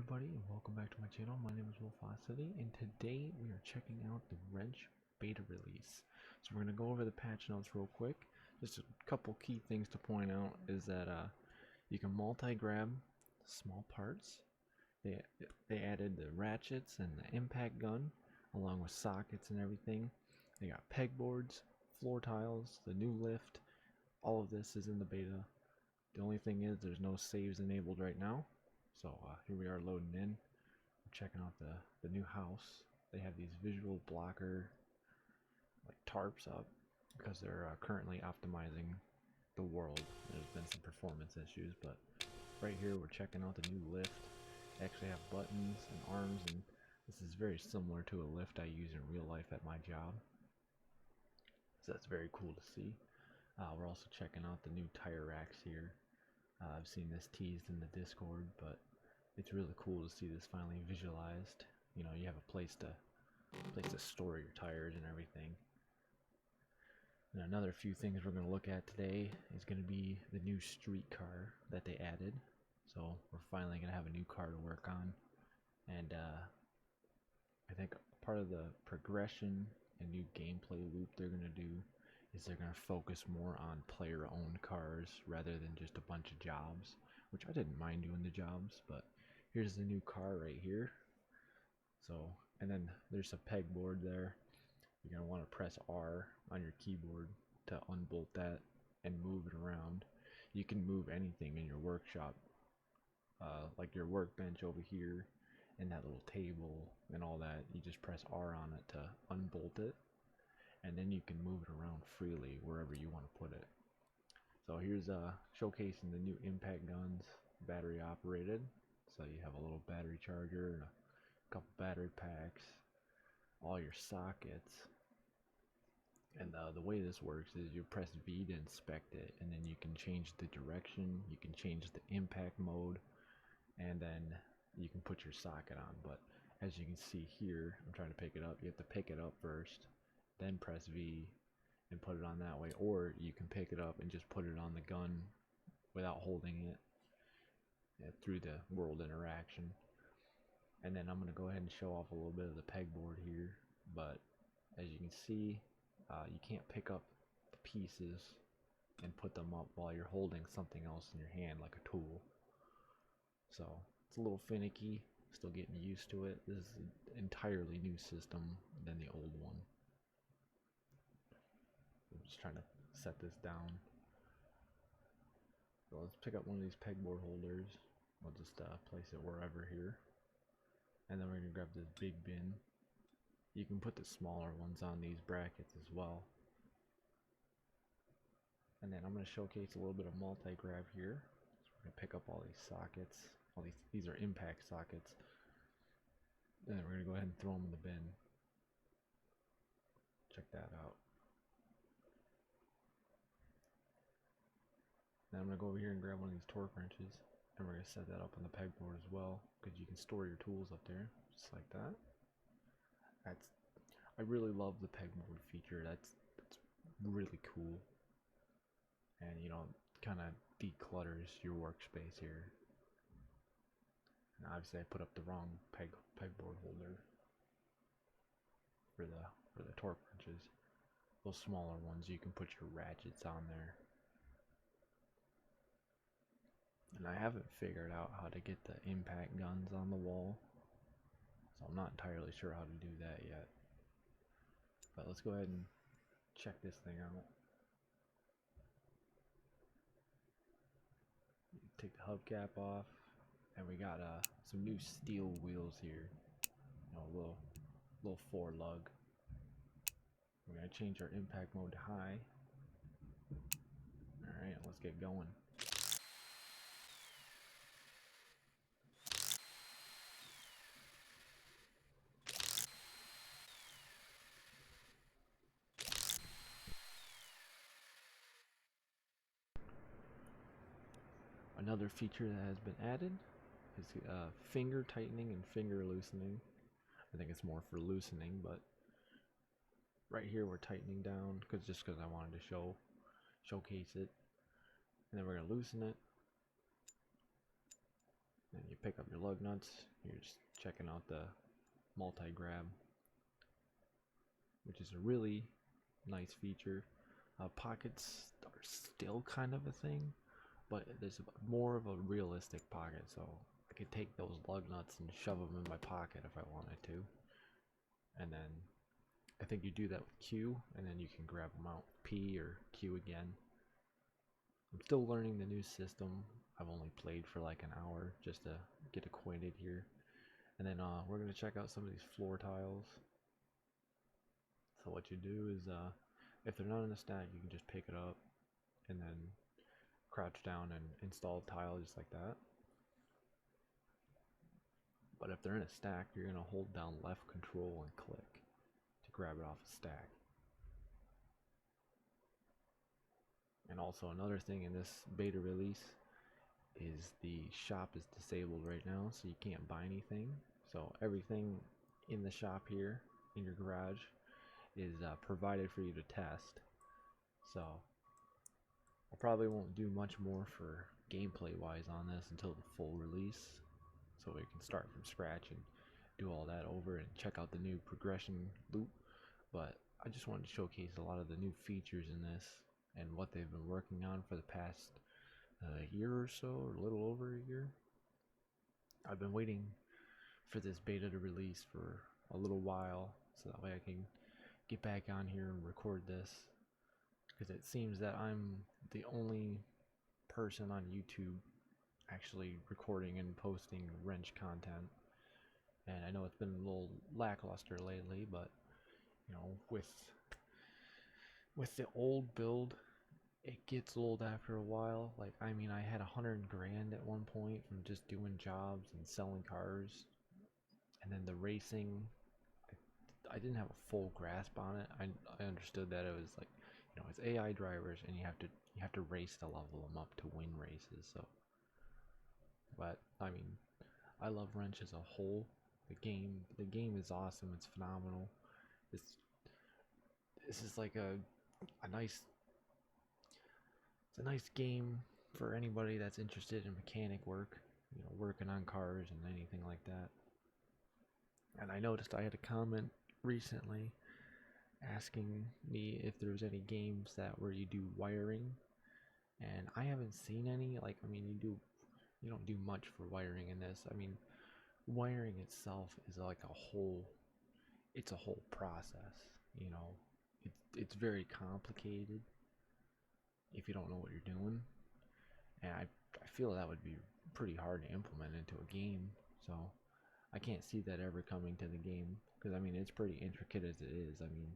everybody, and welcome back to my channel. My name is Wolfosity, and today we are checking out the Wrench beta release. So we're going to go over the patch notes real quick. Just a couple key things to point out is that you can multi-grab small parts. They added the ratchets and the impact gun, along with sockets and everything. They got pegboards, floor tiles, the new lift. All of this is in the beta. The only thing is there's no saves enabled right now. So here we are loading in. We're checking out the new house. They have these visual blocker like tarps up because they're currently optimizing the world. There's been some performance issues, but right here we're checking out the new lift. They actually have buttons and arms, and this is very similar to a lift I use in real life at my job. So that's very cool to see. We're also checking out the new tire racks here. I've seen this teased in the Discord, but it's really cool to see this finally visualized. You know, you have a place to store your tires and everything. And another few things we're going to look at today is going to be the new streetcar that they added. So we're finally going to have a new car to work on. And I think part of the progression and new gameplay loop they're going to do is they're going to focus more on player-owned cars rather than just a bunch of jobs, which I didn't mind doing the jobs, but here's the new car right here. So, and then there's a pegboard there. You're going to want to press R on your keyboard to unbolt that and move it around. You can move anything in your workshop, like your workbench over here and that little table and all that. You just press R on it to unbolt it, and then you can move it around freely wherever you want to put it. So here's showcasing the new impact guns, battery operated. So you have a little battery charger and a couple battery packs, all your sockets. And the way this works is you press V to inspect it, and then you can change the direction, you can change the impact mode, and then you can put your socket on. But as you can see here, I'm trying to pick it up. You have to pick it up first, then press V and put it on that way, or you can pick it up and just put it on the gun without holding it through the world interaction. And then I'm going to go ahead and show off a little bit of the pegboard here, but as you can see, you can't pick up the pieces and put them up while you're holding something else in your hand like a tool. So it's a little finicky, still getting used to it. This is an entirely new system than the old one. I'm just trying to set this down. So let's pick up one of these pegboard holders. We'll just place it wherever here. And then we're going to grab this big bin. You can put the smaller ones on these brackets as well. And then I'm going to showcase a little bit of multi-grab here. So we're going to pick up all these sockets. These are impact sockets. And then we're going to go ahead and throw them in the bin. Check that out. Now I'm going to go over here and grab one of these torque wrenches, and we're going to set that up on the pegboard as well, because you can store your tools up there, just like that. I really love the pegboard feature. That's really cool, and you know, kind of declutters your workspace here. And obviously I put up the wrong pegboard holder for the torque wrenches. Those smaller ones, you can put your ratchets on there. And I haven't figured out how to get the impact guns on the wall, so I'm not entirely sure how to do that yet. But let's go ahead and check this thing out. Take the hubcap off, and we got some new steel wheels here. You know, a little four lug. We're gonna change our impact mode to high. All right, let's get going. Another feature that has been added is finger tightening and finger loosening. I think it's more for loosening, but right here we're tightening down because I wanted to showcase it. And then we're going to loosen it. And you pick up your lug nuts. You're just checking out the multi-grab, which is a really nice feature. Pockets are still kind of a thing, but there's more of a realistic pocket, so I could take those lug nuts and shove them in my pocket if I wanted to. And then I think you do that with Q, and then you can grab them out P or Q again. I'm still learning the new system. I've only played for like an hour just to get acquainted here. And then we're going to check out some of these floor tiles. So what you do is, if they're not in a stack, you can just pick it up and then crouch down and install a tile just like that. But if they're in a stack, you're going to hold down left control and click to grab it off a stack. And also another thing in this beta release is the shop is disabled right now, so you can't buy anything. So everything in the shop here, in your garage, is provided for you to test. So I probably won't do much more for gameplay wise on this until the full release, so we can start from scratch and do all that over and check out the new progression loop. But I just wanted to showcase a lot of the new features in this and what they've been working on for the past year or so, or a little over a year. I've been waiting for this beta to release for a little while, so that way I can get back on here and record this, because it seems that I'm the only person on YouTube actually recording and posting wrench content. And I know it's been a little lackluster lately, but you know, with the old build, it gets old after a while. Like, I mean, I had 100 grand at one point from just doing jobs and selling cars, and then the racing, I didn't have a full grasp on it. I understood that it was like, you know, it's AI drivers, and you have to race to level them up to win races. So, but I mean, I love wrench as a whole. The game is awesome. It's phenomenal. This is like a nice it's a nice game for anybody that's interested in mechanic work, you know, working on cars and anything like that. And I noticed I had a comment recently asking me if there was any games that where you do wiring, and I haven't seen any. Like, I mean, you don't do much for wiring in this. I mean, wiring itself is like it's a whole process, you know. It's very complicated if you don't know what you're doing, and I feel that would be pretty hard to implement into a game. So I can't see that ever coming to the game, because I mean, it's pretty intricate as it is. I mean,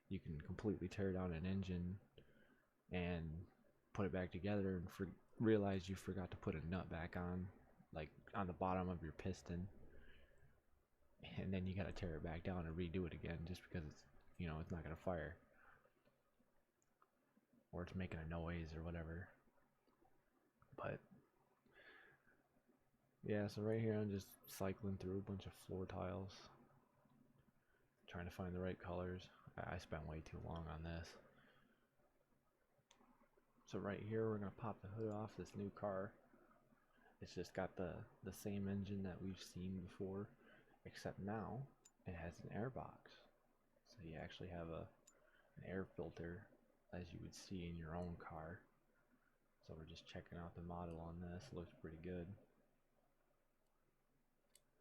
you can completely tear down an engine and put it back together and realize you forgot to put a nut back on, like on the bottom of your piston, and then you gotta tear it back down and redo it again just because it's, you know, it's not gonna fire or it's making a noise or whatever. But yeah, so right here I'm just cycling through a bunch of floor tiles, trying to find the right colors. I spent way too long on this. So right here we're gonna pop the hood off this new car. It's just got the same engine that we've seen before, except now it has an air box. So you actually have an air filter, as you would see in your own car. So we're just checking out the model on this. Looks pretty good.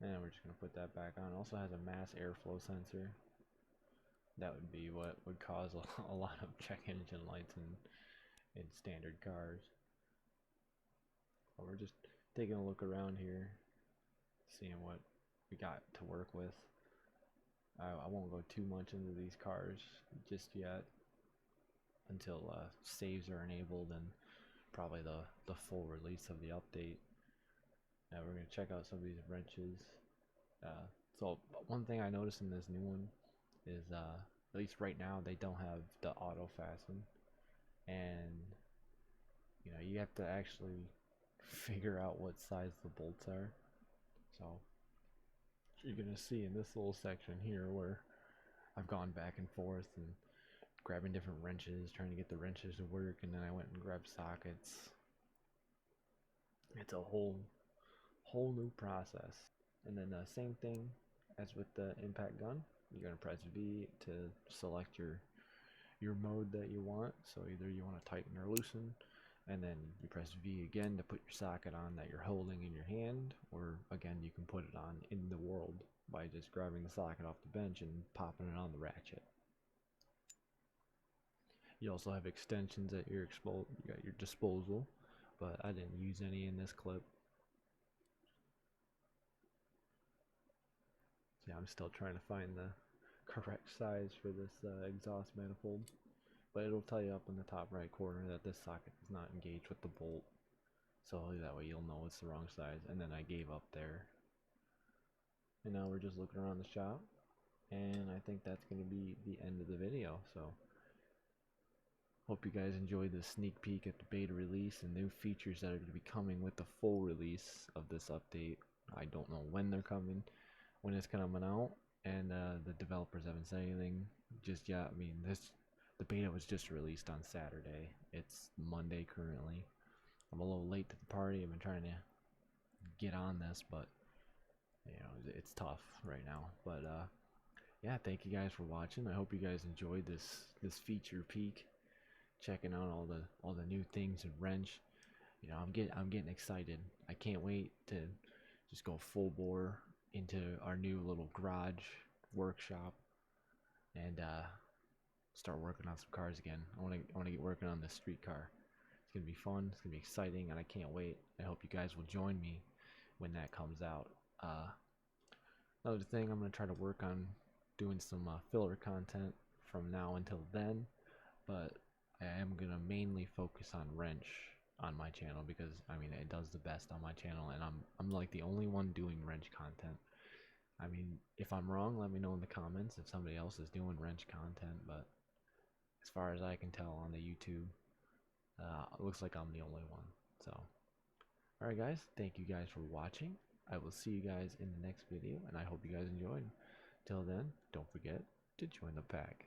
And we're just gonna put that back on. It also has a mass airflow sensor. That would be what would cause a lot of check engine lights in standard cars. But we're just taking a look around here, seeing what we got to work with. I won't go too much into these cars just yet until saves are enabled and probably the full release of the update. Now we're going to check out some of these wrenches. So one thing I noticed in this new one is, at least right now, they don't have the auto fasten, and you know, you have to actually figure out what size the bolts are. So you're gonna see in this little section here where I've gone back and forth and grabbing different wrenches, trying to get the wrenches to work, and then I went and grabbed sockets. It's a whole new process. And then same thing as with the impact gun. You're gonna press V to select your mode that you want. So either you want to tighten or loosen, and then you press V again to put your socket on that you're holding in your hand, or again you can put it on in the world by just grabbing the socket off the bench and popping it on the ratchet. You also have extensions at your disposal, but I didn't use any in this clip. Yeah, I'm still trying to find the correct size for this exhaust manifold, but it'll tell you up in the top right corner that this socket is not engaged with the bolt, so that way you'll know it's the wrong size. And then I gave up there, and now we're just looking around the shop, and I think that's going to be the end of the video. So hope you guys enjoyed this sneak peek at the beta release and new features that are going to be coming with the full release of this update. I don't know when they're coming, when it's coming out, and the developers haven't said anything just yet. I mean, the beta was just released on Saturday. It's Monday currently. I'm a little late to the party. I've been trying to get on this, but you know, it's tough right now. But yeah, thank you guys for watching. I hope you guys enjoyed this feature peek, checking out all the new things in Wrench. You know, I'm getting excited. I can't wait to just go full bore into our new little garage workshop and start working on some cars again. I want to get working on the street car. It's gonna be fun. It's gonna be exciting, and I can't wait. I hope you guys will join me when that comes out. Another thing, I'm gonna try to work on doing some filler content from now until then, but I am gonna mainly focus on Wrench on my channel because I mean it does the best on my channel, and I'm like the only one doing Wrench content. I mean, if I'm wrong, let me know in the comments if somebody else is doing Wrench content, but as far as I can tell on the YouTube, it looks like I'm the only one. So, alright guys, thank you guys for watching. I will see you guys in the next video, and I hope you guys enjoyed. Till then, don't forget to join the pack.